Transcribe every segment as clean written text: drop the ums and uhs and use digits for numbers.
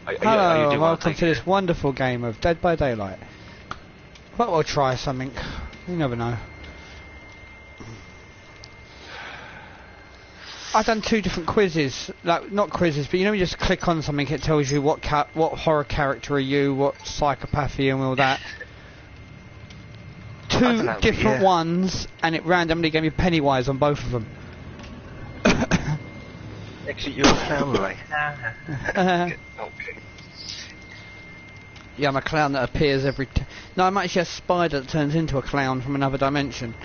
Hello, and welcome to this wonderful game of Dead by Daylight. But we'll try something. You never know. I've done 2 different quizzes, like not quizzes, but you know, you just click on something, it tells you what horror character are you, what psychopath are you, and all that. 2 different ones, and it randomly gave me Pennywise on both of them. Actually, you're a clown, right? Okay. Yeah, I'm a clown that appears every... No, I'm actually a spider that turns into a clown from another dimension.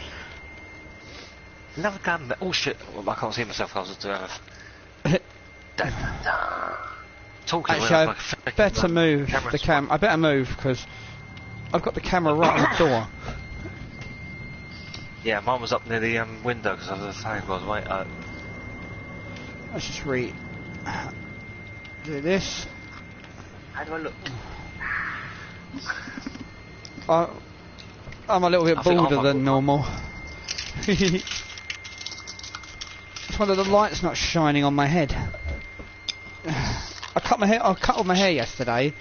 Another gun. Oh shit! Well, I can't see myself. I was talking. Actually, I better move the cam. I better move because I've got the camera right on the door. Yeah, mine was up near the window because I was saying I was waiting. Let's just do this. How do I look? I'm a little bit bolder than normal. It's one of the lights not shining on my head. I cut all my hair yesterday,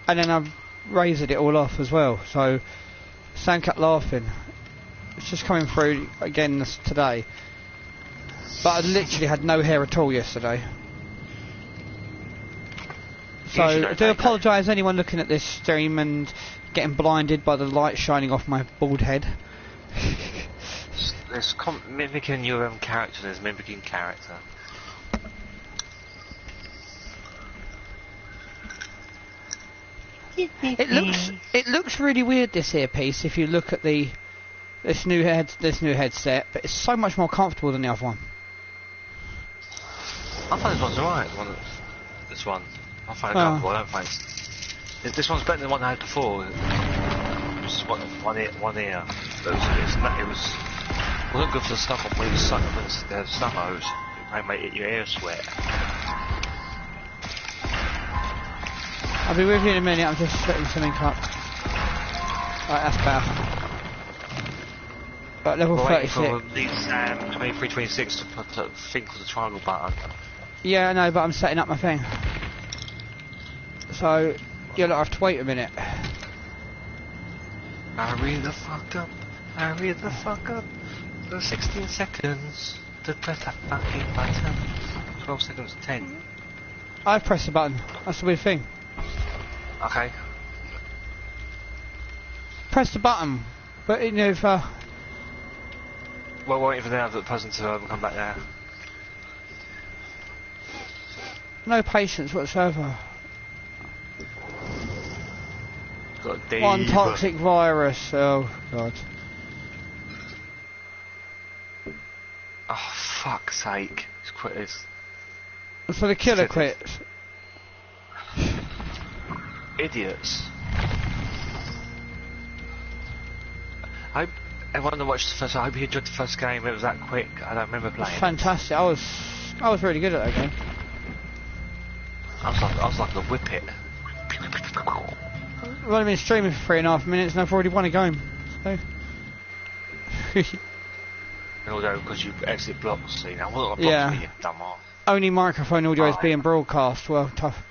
and then I razored it all off as well. So Sam kept laughing. It's just coming through again today. But I literally had no hair at all yesterday. So I do apologise anyone looking at this stream and getting blinded by the light shining off my bald head. There's mimicking your own character, there's mimicking character. It looks really weird, this earpiece, if you look at this new headset, but it's so much more comfortable than the other one. I find this one's alright. This one. I find it comfortable. I don't find this one's better than the one I had before. It was one ear. It wasn't good for the stomach when you suck the stomach. It made your ear sweat. I'll be with you in a minute. I'm just setting something up. Right, that's better. Right, level 36. For these 2326 to put the thing called the triangle button. Yeah, I know, but I'm setting up my thing. So you'll have to wait a minute. Hurry the fuck up. Hurry the fuck up. 16 seconds to press that fucking button. 12 seconds, 10. I've pressed the button. That's the weird thing. Okay. Press the button. But you know, if well, waiting for the other person to come back there. No patience whatsoever. Got one toxic virus. Oh god. Oh fuck's sake! It's quit. So the killer quits. Idiots. I hope everyone that watched the first. I hope you enjoyed the first game. It was that quick. I don't remember playing. Fantastic. I was really good at that game. I was like the whippet. Well, I've been streaming for 3.5 minutes and I've already won a game. So. Although, because you exit blocks, you know, what blocks are you, dumbass? Only microphone audio is being broadcast. Well, tough.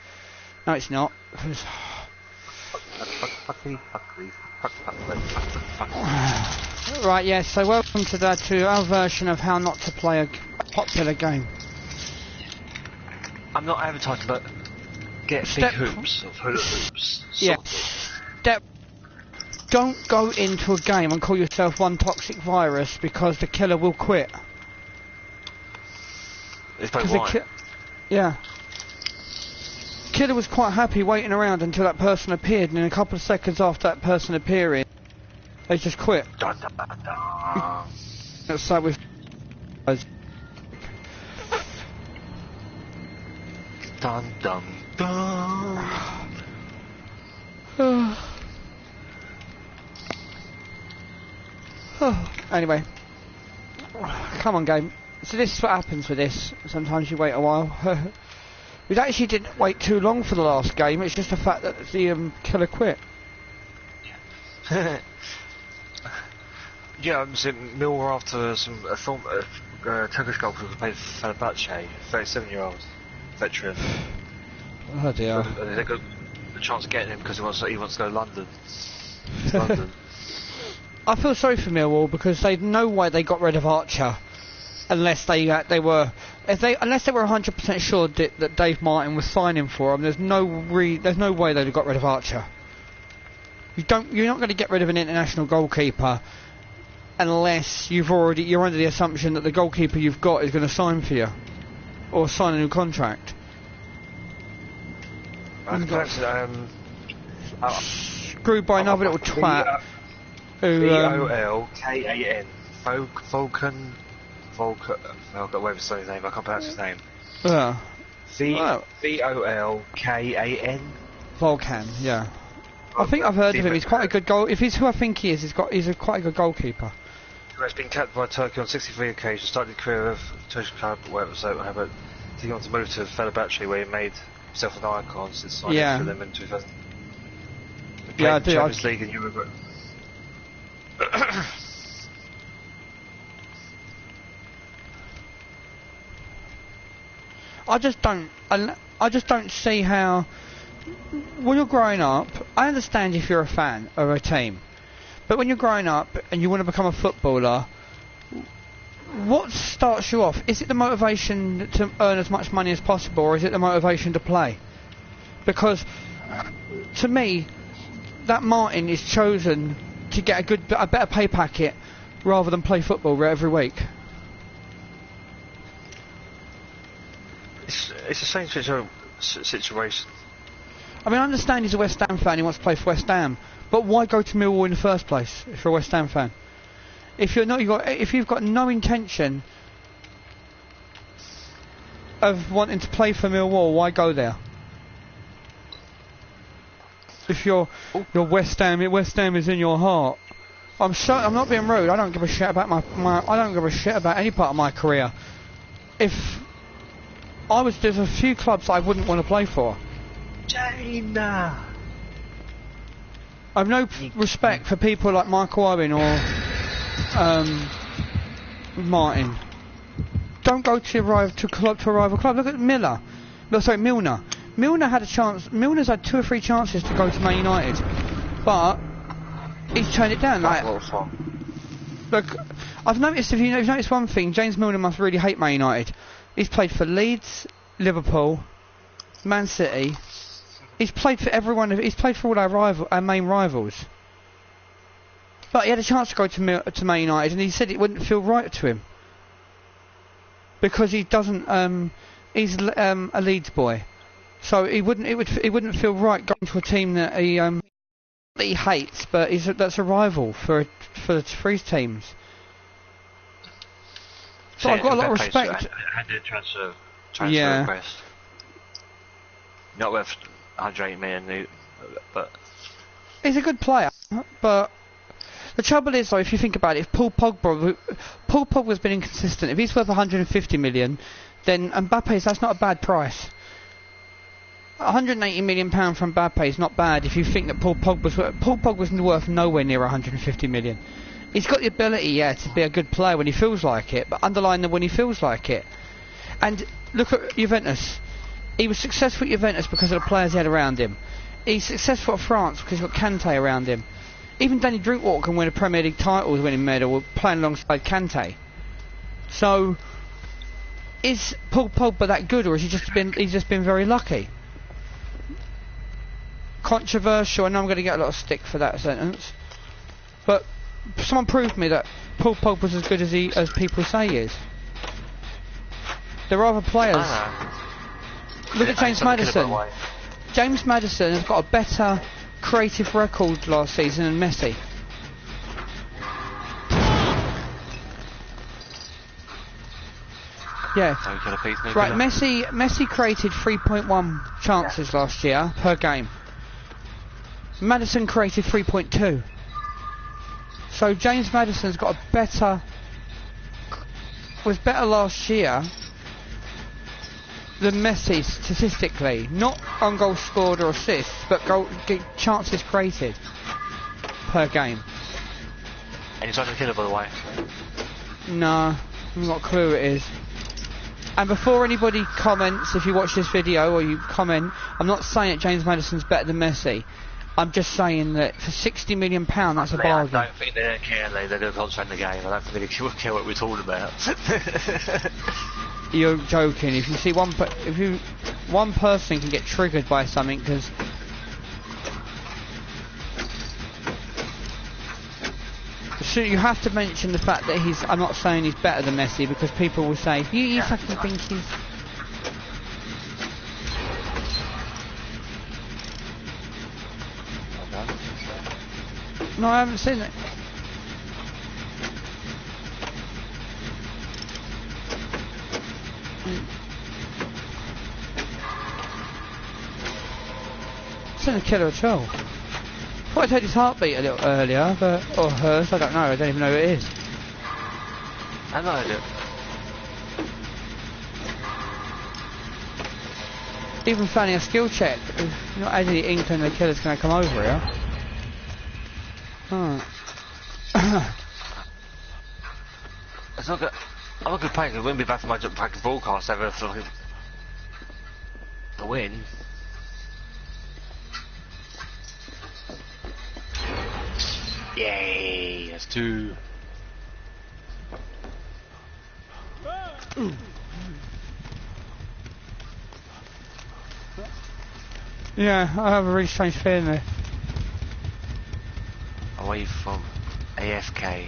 No, it's not. Right, yeah, so welcome to our version of how not to play a popular game. I'm not advertising, but get big hoops of hoops. Yeah. Don't go into a game and call yourself one toxic virus because the killer will quit. It's by why? Yeah. Killer was quite happy waiting around until that person appeared, and in a couple of seconds after that person appearing, they just quit. Dun, dun, dun, dun. Let's start with. Dun dun dun. Anyway, come on, game. So this is what happens with this. Sometimes you wait a while. We actually didn't wait too long for the last game. It's just the fact that the killer quit. Yeah, I'm saying Mill after some Turkish golfer who played for Fenerbahce, 37-year-old veteran. Oh dear. They got the chance of getting him because he wants to go to London. London. I feel sorry for Millwall because they'd no way they got rid of Archer unless they were 100% sure that Dave Martin was signing for them. There's no way they'd have got rid of Archer. You're not going to get rid of an international goalkeeper unless you're under the assumption that the goalkeeper you've got is going to sign for you or sign a new contract. Screwed by another little twat. Volkan. Whatever his name, I can't pronounce his name. Yeah. Volkan. Volkan, yeah. I think I've heard of him. He's quite a good goal. If he's who I think he is, he's a quite a good goalkeeper. Who has been captured by Turkey on 63 occasions, started the career of Turkish club, whatever. So, but he wants to move to Fenerbahce, where he made himself an icon since signing for them in 2000. Yeah, I do. Champions League and Europe. I just don't see how. When you're growing up, I understand if you're a fan of a team, but when you're growing up and you want to become a footballer, what starts you off? Is it the motivation to earn as much money as possible, or is it the motivation to play? Because to me, that Martin is chosen to get a better pay packet rather than play football every week. It's the same situation. I mean, I understand he's a West Ham fan, he wants to play for West Ham, but why go to Millwall in the first place if you're a West Ham fan? If you've got no intention of wanting to play for Millwall, why go there? If you're West Ham is in your heart. I'm not being rude. I don't give a shit about I don't give a shit about any part of my career. There's a few clubs I wouldn't want to play for. China. I've no respect for people like Michael Owen or Martin. Don't go to a rival club. Look at Milner. Milner had a chance. Milner's had 2 or 3 chances to go to Man United, but he's turned it down. Look, I've noticed. If you've noticed one thing, James Milner must really hate Man United. He's played for Leeds, Liverpool, Man City. He's played for everyone. He's played for all our main rivals. But he had a chance to go to Man United, and he said it wouldn't feel right to him because he doesn't. He's a Leeds boy, so it wouldn't feel right going to a team that he hates, but that's a rival for his teams. So I've got a lot of respect. Had a transfer request. Not worth 108 million, but he's a good player. But the trouble is, though, if you think about it, if Paul Pogba's been inconsistent. If he's worth 150 million, then that's not a bad price. 180 million pound from Mbappe is not bad if you think that Paul Pogba's worth nowhere near 150 million. He's got the ability, to be a good player when he feels like it, but underline when he feels like it. And look at Juventus. He was successful at Juventus because of the players he had around him. He's successful at France because he's got Kante around him. Even Danny Drinkwater can win a Premier League title, winning medal, playing alongside Kante. So, is Paul Pogba that good, or has he's just been very lucky? Controversial, and I'm going to get a lot of stick for that sentence. But someone proved me that Paul Pogba's as good as people say he is. There are other players. Look at James Maddison. James Maddison has got a better creative record last season than Messi. Yeah. Right, Messi created 3.1 chances last year per game. Maddison created 3.2. So James Maddison's got was better last year than Messi statistically. Not on goals scored or assists, but chances created per game. And he's on the killer, by the way. No, I've got a clue who it is. And before anybody comments, if you watch this video or you comment, I'm not saying that James Maddison's better than Messi. I'm just saying that for £60 million, that's a bargain. I don't think they care. They're going to concentrate on the game. I don't think they care what we're talking about. You're joking. If you see one person can get triggered by something because. So you have to mention the fact that he's. I'm not saying he's better than Messi because people will say you fucking think he's. No, I haven't seen it. It's in the killer at all. I thought I heard his heartbeat a little earlier, or hers, I don't know, I don't even know who it is. I know it. Even finding a skill check, if you're not adding the inkling the killer's going to come over here. Oh. It's not good. I'm not good playing. It wouldn't be bad for my practice broadcast ever for the win. Yay! That's 2. Yeah, I have a really strange feeling there. Away from AFK.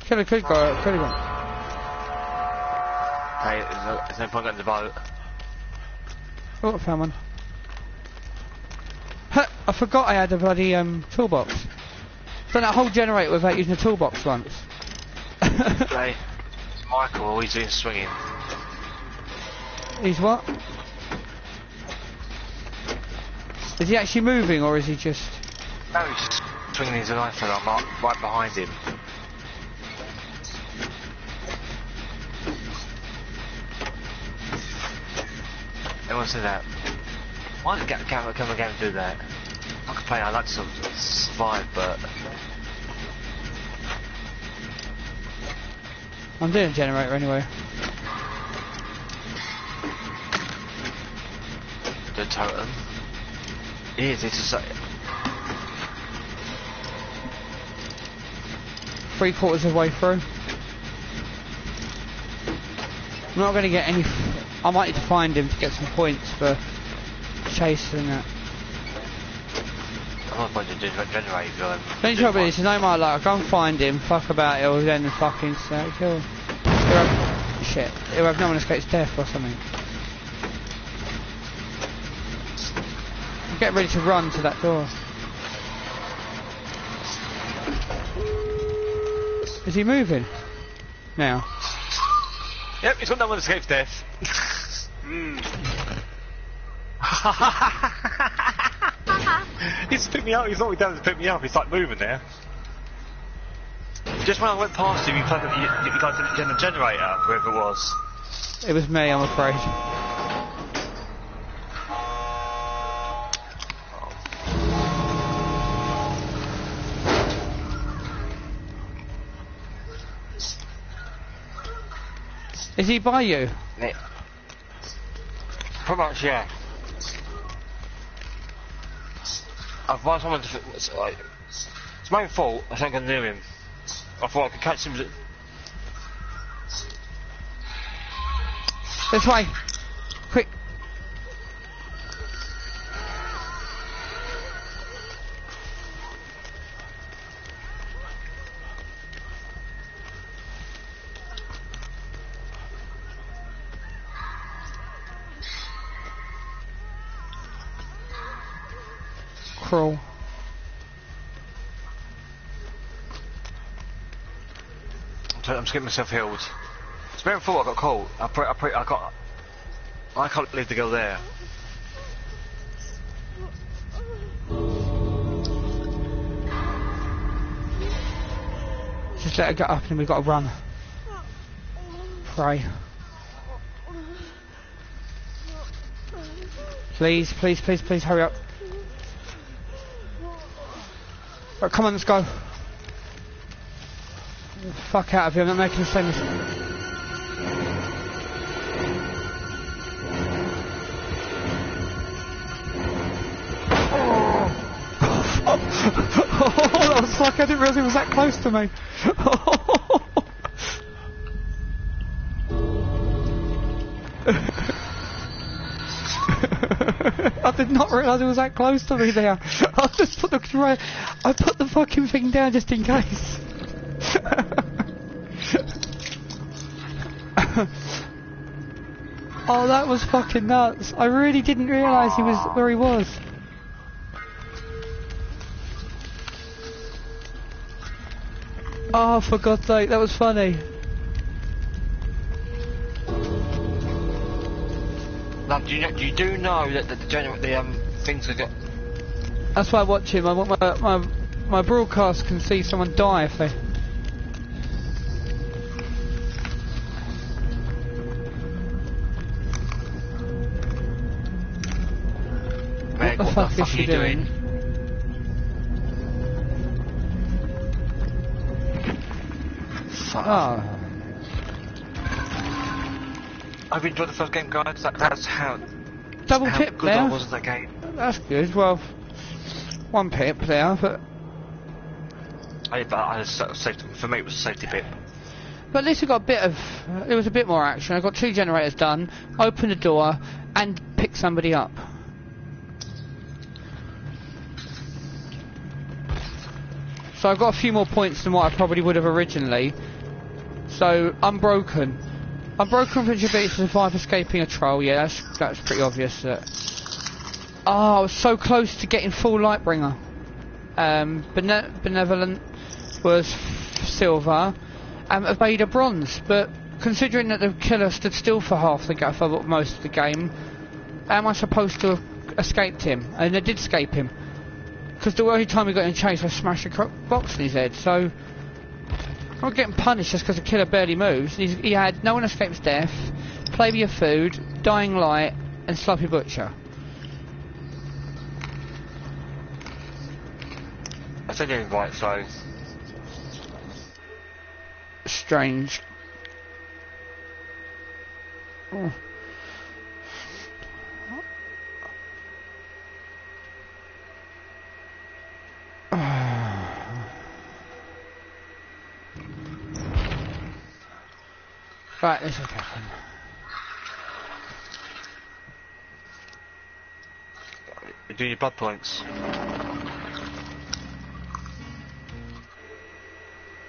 Killer could go, could have gone. Hey, there's no point getting the boat. Oh, I found one. I forgot I had a bloody toolbox. Done that whole generator without using a toolbox once. Hey, Michael always doing swinging. He's what? Is he actually moving or is he just... No, he's just swinging his knife and I'm right behind him. Everyone said that. Why did Gavin come again and do that? I could play, I like to sort of survive, but... I'm doing a generator anyway. The totem. It's just like... 3/4 of the way through. I'm not going to get any... I might need to find him to get some points for chasing that. I'm not going to do generator. Don't you tell me this, no matter, like, I go and find him, fuck about it, or then fucking say, kill. Shit, he'll have no one escapes death or something. Get ready to run to that door. Is he moving? Now. Yep, he's got no one escapes death. He's picked me up, he's not down to pick me up, he's like moving there. Just when I went past him, you guys did the generator, whoever it was. It was me, I'm afraid. Is he by you? Yeah. Pretty much, yeah. I've asked someone to... It's my own fault, I think I knew him. I thought I could catch him... This way! Quick! Crawl. I'm just getting myself healed. It's very full, I got caught. I can't leave the girl there. Just let her get up and then we've got to run. Pray. Please, please, please, please hurry up. Right, come on, let's go. Fuck out of here, I'm not making the same mistake. fuck, I didn't realise he was that close to me. I did not realise it was that close to me there. I just put the fucking thing down just in case. Oh, that was fucking nuts. I really didn't realise he was where he was. Oh, for God's sake, that was funny. Now, you do know that the things are got. That's why I watch him. I want my broadcast can see someone die if they. Meg, what the fuck are you doing? Fuck. Oh. I've enjoyed the first game, guys. That's how. Double how pip good there. I was in that game. That's good. Well, one pip there, but For me, it was a safety pip. at least we got a bit of. There was a bit more action. I got 2 generators done, opened the door, and picked somebody up. So I've got a few more points than what I probably would have originally. So unbroken. Unbroken for ability to survive escaping a troll. Yeah, that's pretty obvious. Oh, I was so close to getting full Lightbringer. Benevolent was silver. Evader bronze. But considering that the killer stood still for most of the game, how am I supposed to have escaped him? And I did escape him. Because the only time we got in chase, I smashed a box in his head. So I'm not getting punished just because the killer barely moves. He had no one escapes death, play with your food, dying light, and sloppy butcher. I said you invite, so Strange. Oh. Right, this is happening. you do your blood points.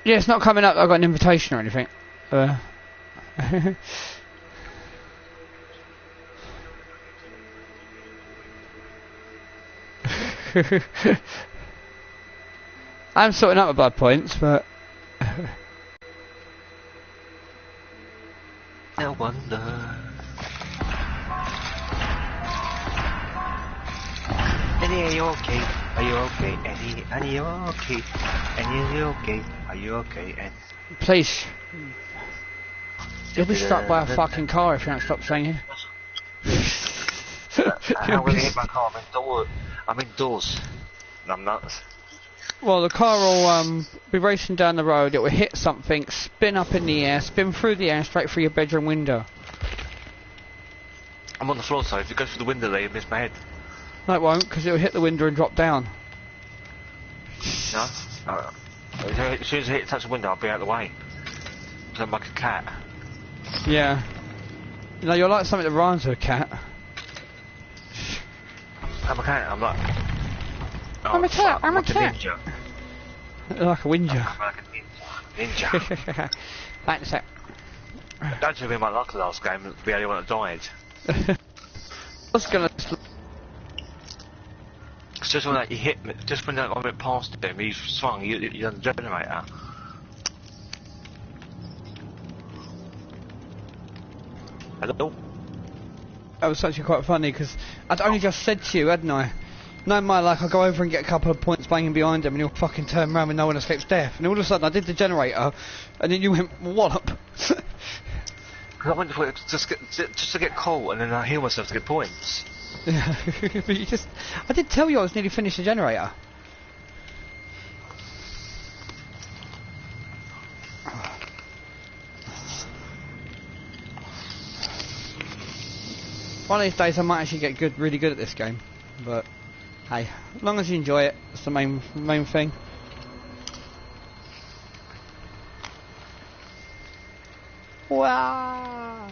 Yeah, it's not coming up. I got an invitation or anything. I'm sorting out my blood points, but No wonder. Eddie, are you okay? Are you okay, Eddie? Are you okay? Eddie, are you okay? Are you okay, Eddie? please, you'll be struck by a fucking car if you don't stop singing. How will I hit my car? I'm indoors. I'm not. Well, the car will be racing down the road, it will hit something, spin up in the air, spin through the air, straight through your bedroom window. I'm on the floor, so if it goes through the window there, you miss my head. No, it won't, because it will hit the window and drop down. No? As soon as I touch the window, I'll be out of the way. So I'm like a cat. Yeah. You know, you're like something that rhymes with a cat. I'm a cat, I'm like... Oh, I'm a cat, I'm like a cat. Ninja. Like a whinger. I'm like a ninja. Like that. That should have been my luck last game, the only one that died. I was gonna... It's just when like, you hit me, just when I went past him, he swung, you done the generator. Hello? That was actually quite funny, because I'd only just said to you, hadn't I? No, my luck, I'll go over and get a couple of points banging behind him and he'll fucking turn around when no one escapes death. And all of a sudden I did the generator, and then you went wallop. Because I went for it just to get caught and then I heal myself to get points. Yeah, but you just... I did tell you I was nearly finished the generator. One of these days I might actually get really good at this game, but hey, as long as you enjoy it, that's the main thing. Wow.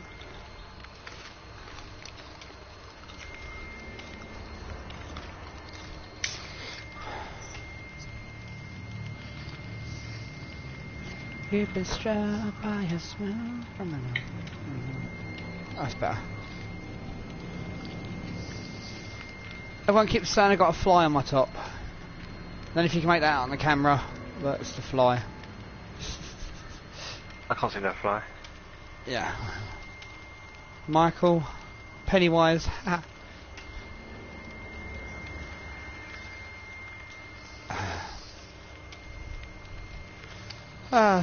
You've been struck by a smell from an... That's better. Everyone keeps saying I've got a fly on my top. Then if you can make that out on the camera, that's the fly. I can't see that fly. Yeah. Michael, Pennywise. Ha.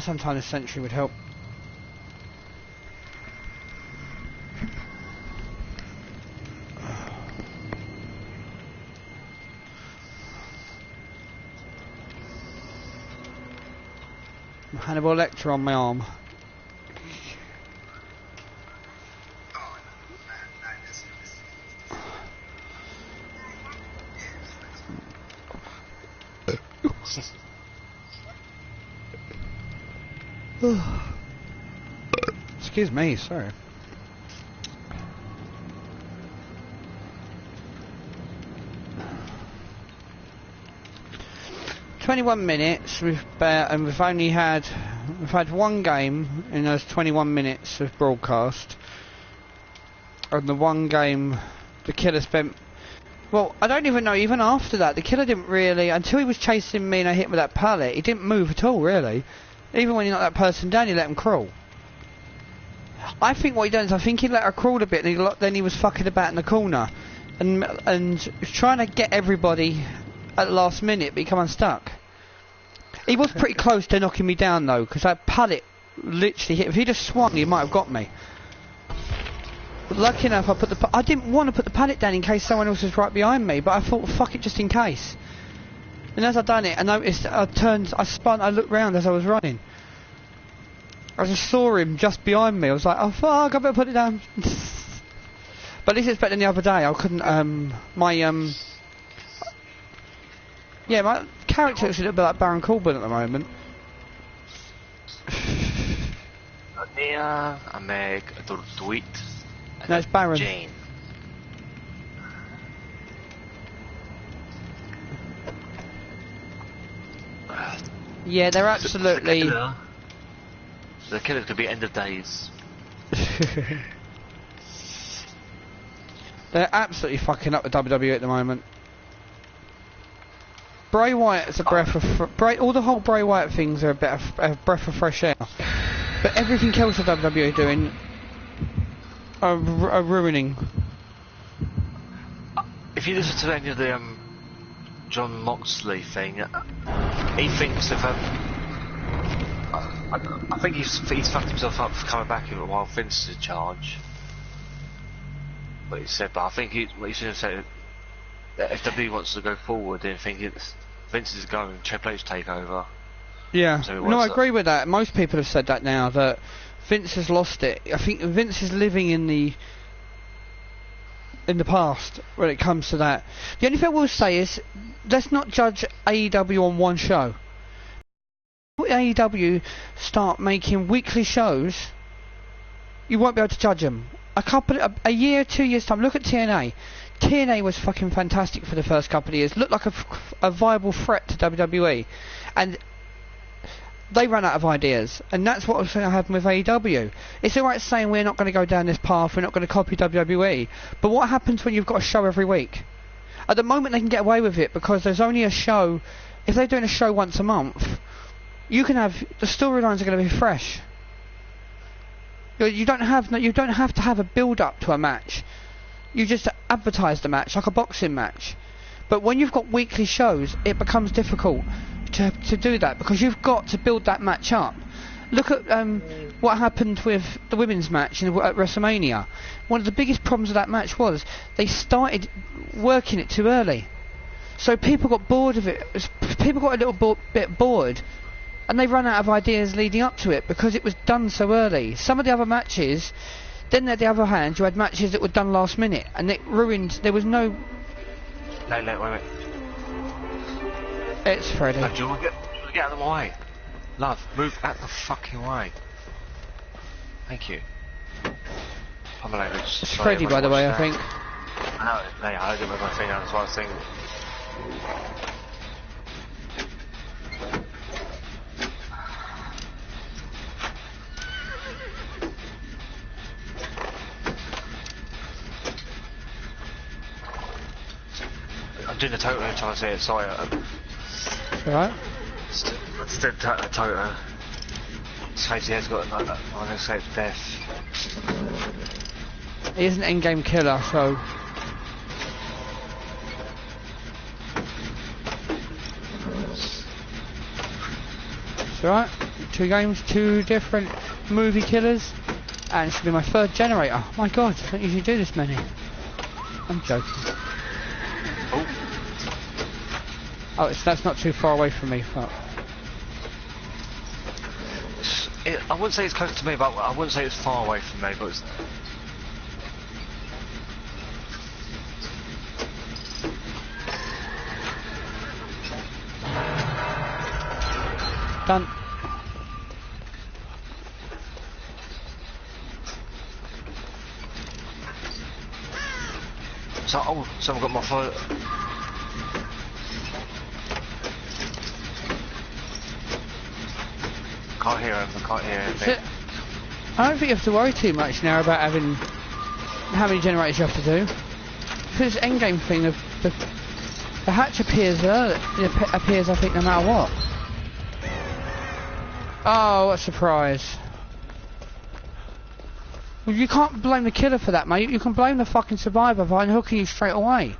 Sometime this century would help. Hannibal Lecter on my arm. Excuse me, sorry. .21 minutes. We've had one game in those 21 minutes of broadcast, and the one game the killer spent. Well, I don't even know. Even after that, the killer didn't really, until he was chasing me and I hit him with that pallet. He didn't move at all, really. Even when he knocked that person down, he let him crawl. I think what he done is, I think he let her crawl a bit, and then he was fucking about in the corner, and trying to get everybody at the last minute, but he come unstuck. He was pretty close to knocking me down though, because that pallet literally hit. If he just swung, he might have got me. But lucky enough, I didn't want to put the pallet down in case someone else was right behind me, but I thought, well, fuck it, just in case. And as I done it, I noticed, I spun, I looked round as I was running. I just saw him just behind me. I was like, oh fuck, I better put it down. But at least it's better than the other day. I couldn't, yeah, my character looks a little bit like Baron Corbin at the moment. Nia, Meg, Dwight. No, it's Baron. Jane. Yeah, they're absolutely... The killer could be end of days. They're absolutely fucking up the WWE at the moment. Bray Wyatt's a breath of... all the whole Bray Wyatt things are a breath of fresh air. But everything else the WWE are doing are ruining. If you listen to any of the John Moxley thing, he thinks of I think he's fucked himself up for coming back while Vince is in charge. What he said, but I think what he's going to say that if WWE wants to go forward, then think Vince is going, Triple H take over. Yeah, so no, I agree with that. Most people have said that now, that Vince has lost it. I think Vince is living in the past when it comes to that. The only thing I will say is, let's not judge AEW on one show. AEW start making weekly shows, you won't be able to judge them. A year, 2 years time, look at TNA. TNA was fucking fantastic for the first couple of years, looked like a viable threat to WWE, and they ran out of ideas, and that's what was going to happen with AEW. It's alright saying we're not going to go down this path, we're not going to copy WWE, but what happens when you've got a show every week? At the moment they can get away with it because there's only a show. If they're doing a show once a month, you can have, the storylines are going to be fresh. You don't have to have a build up to a match. You just advertise the match like a boxing match. But when you've got weekly shows, it becomes difficult to do that, because you've got to build that match up. Look at what happened with the women's match at WrestleMania. One of the biggest problems of that match was they started working it too early. So people got bored of it. People got a little bit bored, and they ran out of ideas leading up to it because it was done so early. Some of the other matches, then on the other hand, you had matches that were done last minute, and it ruined. There was no. No, wait. It's Freddy. Do you want to get out of the way? Love, move out the fucking way. Thank you. Proper language. It's Freddy, by the way, I think. I know, yeah, I heard it with my finger, that's what I was thinking. I'm doing the totem trying to say it, sorry. Alright. Still totem. His face, he's got like that. I'm going to say it's death. He is an endgame killer, so... It's alright. 2 games, 2 different movie killers. And it's going to be my 3rd generator. My god, I don't usually do this many. I'm joking. Oh, that's not too far away from me, fuck. I wouldn't say it's close to me, but I wouldn't say it's far away from me, but it's... Done. So, oh, someone got my phone. Can't hear him, I can't hear anything. I don't think you have to worry too much now about having how many generators you have to do. Because this endgame thing, the hatch appears early, it appears I think no matter what. Oh, what a surprise. Well, you can't blame the killer for that, mate. You can blame the fucking survivor for unhooking you straight away.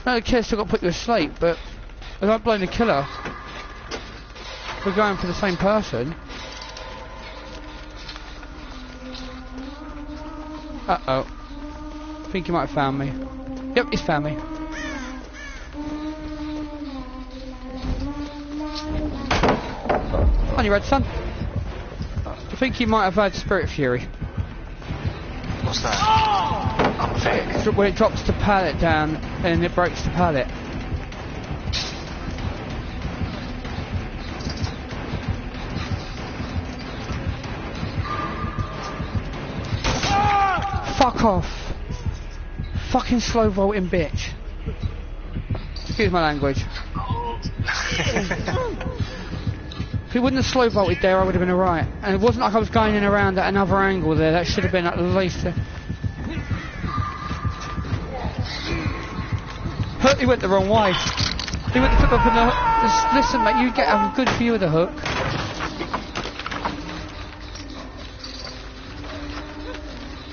No, the killer's still got to put you asleep, but I don't blame the killer. We're going for the same person. Uh-oh. I think he might have found me. Yep, he's found me. On your red son. I think he might have had Spirit Fury. What's that? I'm thick. When it drops the pallet down and it breaks the pallet. Fuck off. Fucking slow vaulting bitch. Excuse my language. If he wouldn't have slow vaulted there, I would have been alright. And it wasn't like I was going in around at another angle there. That should have been at least He went the wrong way. He went to flip up in the hook. Listen, mate, you get a good view of the hook.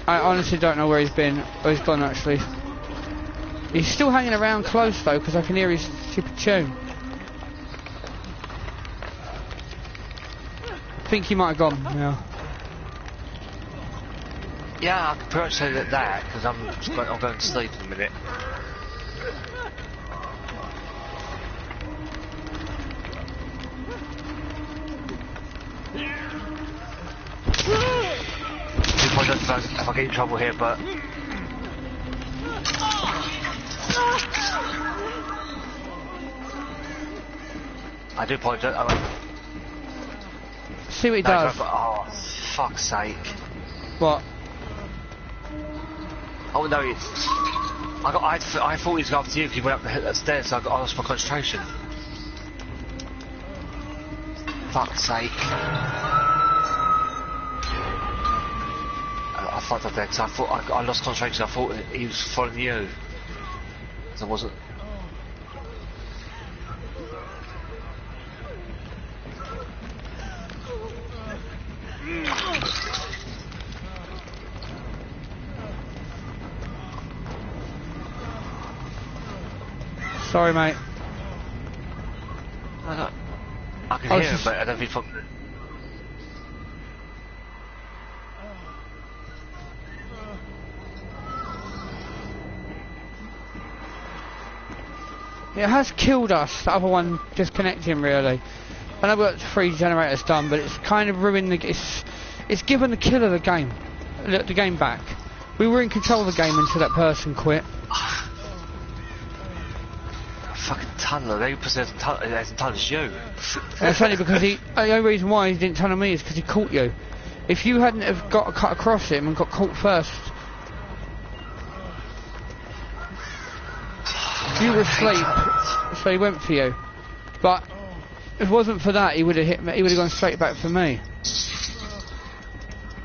I honestly don't know where he's been. Or he's gone, actually. He's still hanging around close, though, because I can hear his stupid tune. I think he might have gone now. Yeah, I could pretty much say that, because I'm going to sleep in a minute. If I get in trouble here, but I do apologise. See what he does. Oh, fuck's sake! What? Oh no! I thought he was going after you because you went up the stairs, so I lost my concentration. Fuck's sake! I fucked up there because I thought I lost concentration. I thought he was following you. So I wasn't. Sorry, mate. I can hear him, but I don't think from. It has killed us, the other one disconnecting really. I know we've got 3 generators done, but it's kind of ruined the... It's given the killer the game back. We were in control of the game until that person quit. fucking tunneler. They put as tunnel as you. That's only because the only reason why he didn't tunnel me is because he caught you. If you hadn't have got a cut across him and got caught first, you were asleep, so he went for you. But if it wasn't for that, he would have hit me. He would have gone straight back for me.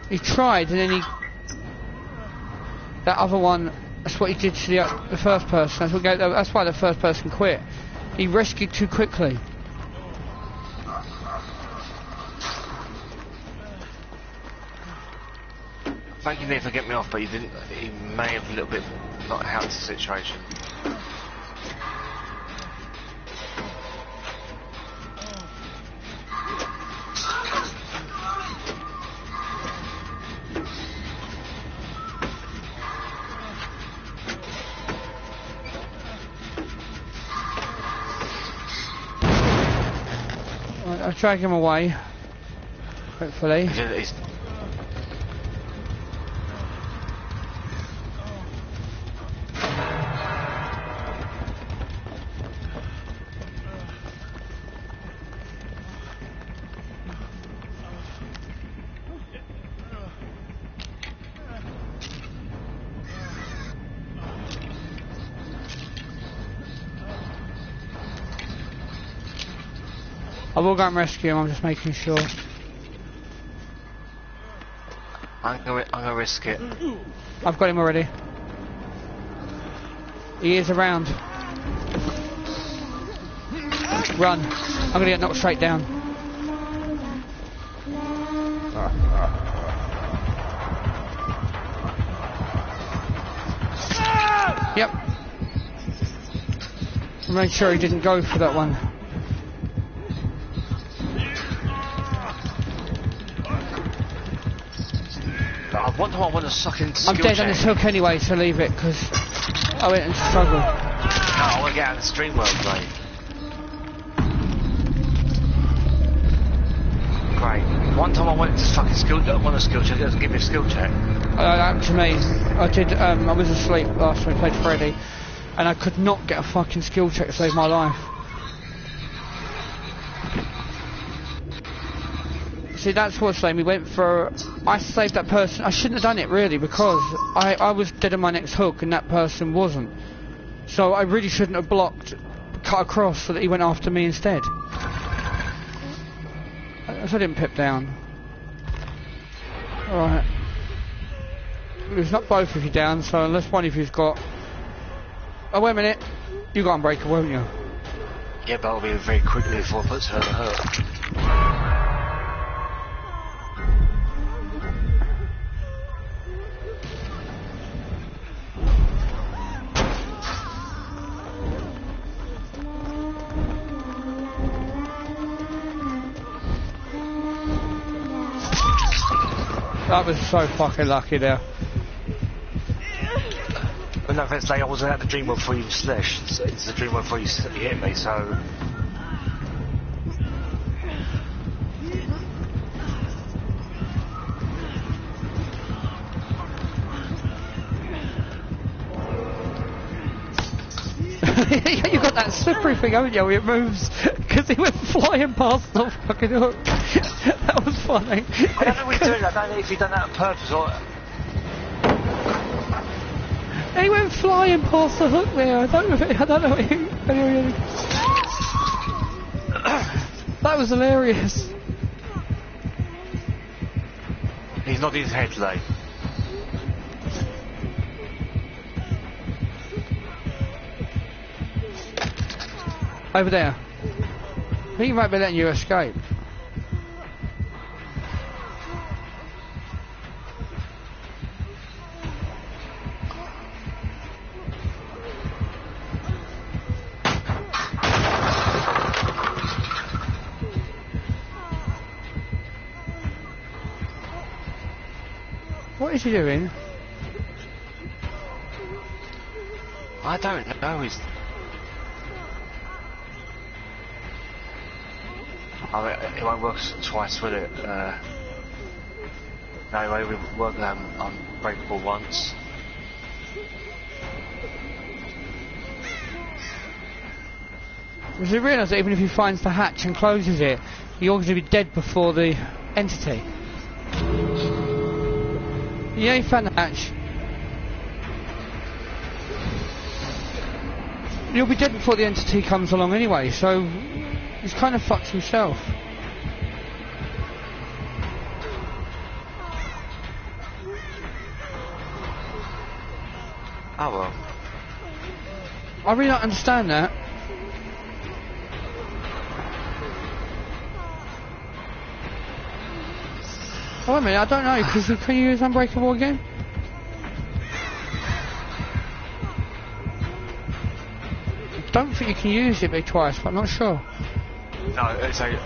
He tried, and then that other one. That's what he did to the first person. That's why the first person quit. He rescued too quickly. Thank you, Nick, for getting me off, but he didn't. He may have a little bit not helped the situation. I'll drag him away. Hopefully. I will go and rescue him, I'm just making sure. I'm gonna risk it. I've got him already. He is around. Run. I'm gonna get knocked straight down. Yep. I made sure he didn't go for that one. One time I went to sucking skill I'm dead check. on this hook anyway, so leave it, because I went into struggle. No, I want to get out of the stream world, mate. Great. One time I went to fucking skill check, it doesn't give me a skill check. That happened to me. I was asleep last time I played Freddy, and I could not get a fucking skill check to save my life. See, that's what's saying. We went for... I saved that person. I shouldn't have done it, really, because I was dead on my next hook and that person wasn't. So I really shouldn't have cut across so that he went after me instead. So I didn't pip down. Alright. There's not both of you down, so unless one of you's got... Oh, wait a minute. You got Unbreaker, won't you? Yeah, but I'll be very quickly before it puts her on the hook. That was so fucking lucky there. But no offense, I wasn't at the dream world before you slashed. So it's the dream world before you hit me, so... You got that slippery thing, haven't you? It moves because he went flying past the fucking hook. That was funny. I don't know what you're doing. I don't know if you've done that on purpose or... He went flying past the hook there. I don't know if that was hilarious. He's nodding his head today. Over there. I think he might be letting you escape. What is he doing? I don't know. He's... I mean, it won't work twice, will it? No, it won't work Unbreakable once. Because you realise that even if he finds the hatch and closes it, you're going to be dead before the entity. Yeah, he found the hatch. You'll be dead before the entity comes along anyway, so he's kind of fucked himself. Oh well. I really don't understand that. Oh, wait a minute, I don't know, because can you use Unbreakable again? I don't think you can use it twice, but I'm not sure. No, it's a...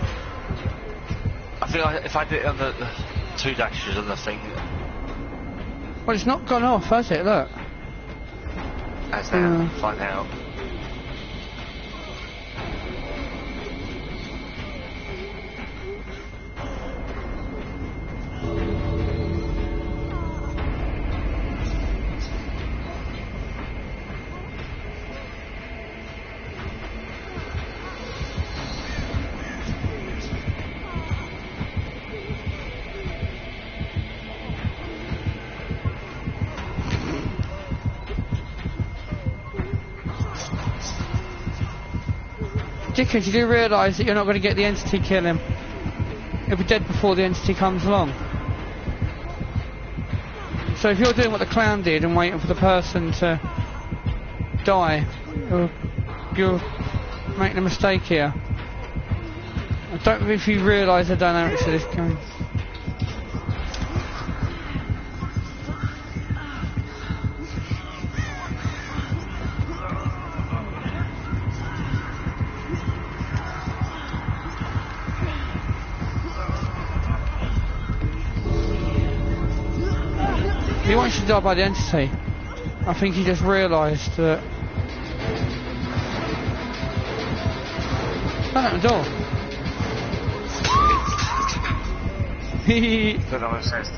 I think if I did it on the 2 dashes on the thing... Well, it's not gone off, has it? Look. As now, find out. Dickens, you do realise that you're not going to get the entity kill him. He'll be dead before the entity comes along. So if you're doing what the clown did and waiting for the person to die, you're making a mistake here. I don't know if you realise the dynamics of this game. He wants you to die by the entity. I think he just realised that... Open the door. Don't know what it says.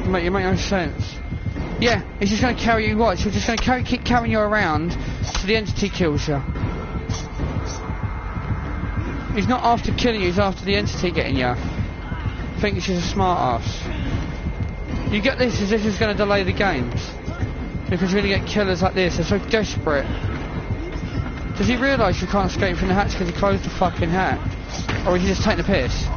Mate, you make no sense. Yeah, he's just going to carry you, watch, he's just going to keep carrying you around so the entity kills you. He's not after killing you, he's after the entity getting you. I think she's a smart ass. You get this as if it's going to delay the games. Because you're going to get killers like this, they're so desperate. Does he realise you can't escape from the hatch because he closed the fucking hatch? Or is he just taking the piss?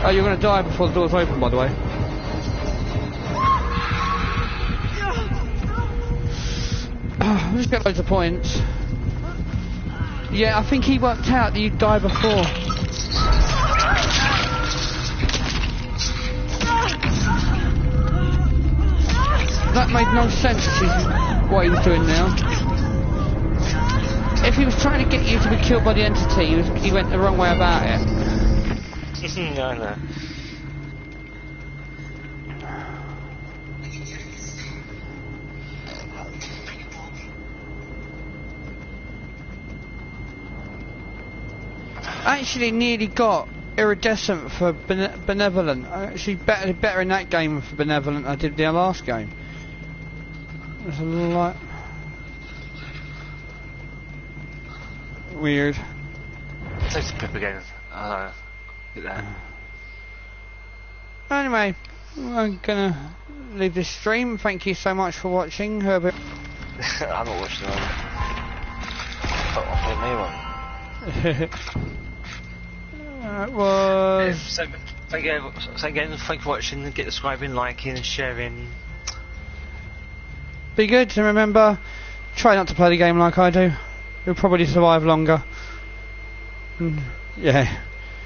Oh, you're going to die before the door's open, by the way. I'll just get loads of points. Yeah, I think he worked out that you'd die before. That made no sense, what he was doing now. If he was trying to get you to be killed by the entity, he went the wrong way about it. I know. I actually nearly got iridescent for benevolent. I actually better in that game for benevolent than I did the last game. There's a lot weird. Take the pip again. Get that. Anyway, I'm gonna leave this stream. Thank you so much for watching, Herbert. I'm not watching that. I'll play me one. It was... So again, thank you for watching. Get subscribing, liking and sharing. Be good, and remember, try not to play the game like I do. You'll probably survive longer. Yeah.